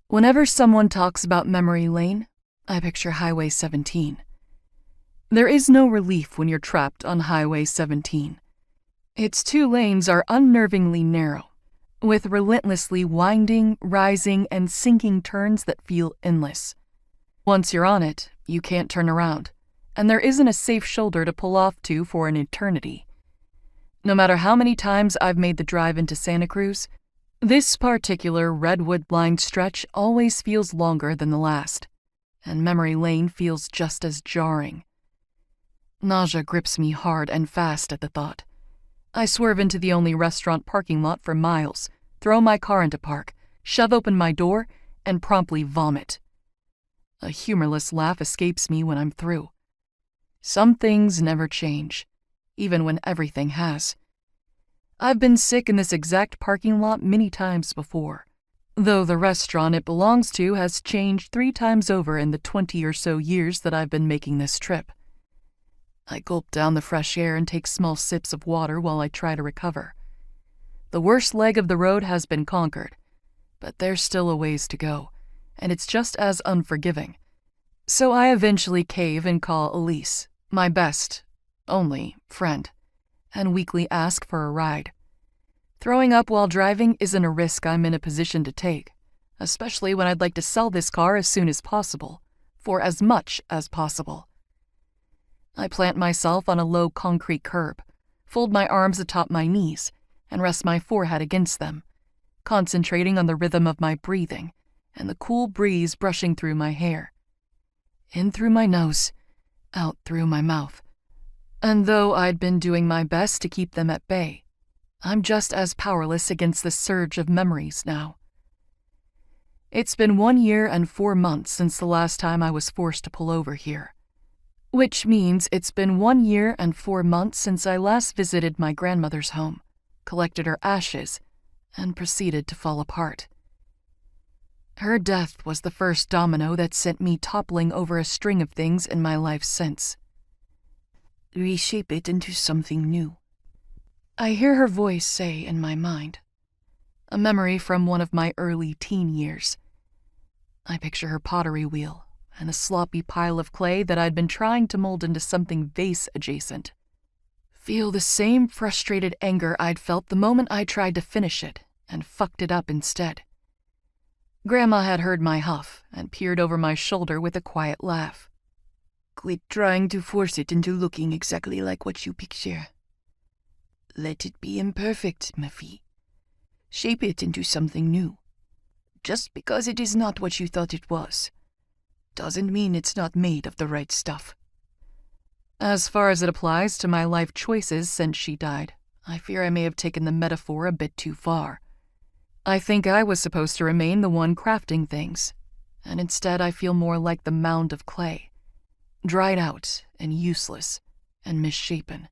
Whenever someone talks about memory lane, I picture Highway 17. There is no relief when you're trapped on Highway 17. Its 2 lanes are unnervingly narrow, with relentlessly winding, rising, and sinking turns that feel endless. Once you're on it, you can't turn around, and there isn't a safe shoulder to pull off to for an eternity. No matter how many times I've made the drive into Santa Cruz, this particular redwood-lined stretch always feels longer than the last, and memory lane feels just as jarring. Nausea grips me hard and fast at the thought. I swerve into the only restaurant parking lot for miles, throw my car into park, shove open my door, and promptly vomit. A humorless laugh escapes me when I'm through. Some things never change, even when everything has. I've been sick in this exact parking lot many times before, though the restaurant it belongs to has changed 3 times over in the 20 or so years that I've been making this trip. I gulp down the fresh air and take small sips of water while I try to recover. The worst leg of the road has been conquered, but there's still a ways to go, and it's just as unforgiving. So I eventually cave and call Elise, my best, only friend, and weakly ask for a ride. Throwing up while driving isn't a risk I'm in a position to take, especially when I'd like to sell this car as soon as possible, for as much as possible. I plant myself on a low concrete curb, fold my arms atop my knees, and rest my forehead against them, concentrating on the rhythm of my breathing and the cool breeze brushing through my hair. In through my nose, out through my mouth. And though I'd been doing my best to keep them at bay, I'm just as powerless against the surge of memories now. It's been 1 year and 4 months since the last time I was forced to pull over here, which means it's been 1 year and 4 months since I last visited my grandmother's home, collected her ashes, and proceeded to fall apart. Her death was the first domino that sent me toppling over a string of things in my life since. Reshape it into something new, I hear her voice say in my mind, a memory from one of my early teen years. I picture her pottery wheel and a sloppy pile of clay that I'd been trying to mold into something vase-adjacent. Feel the same frustrated anger I'd felt the moment I tried to finish it and fucked it up instead. Grandma had heard my huff and peered over my shoulder with a quiet laugh. Quit trying to force it into looking exactly like what you picture. Let it be imperfect, ma fille. Shape it into something new. Just because it is not what you thought it was, doesn't mean it's not made of the right stuff. As far as it applies to my life choices since she died, I fear I may have taken the metaphor a bit too far. I think I was supposed to remain the one crafting things, and instead I feel more like the mound of clay, dried out and useless and misshapen.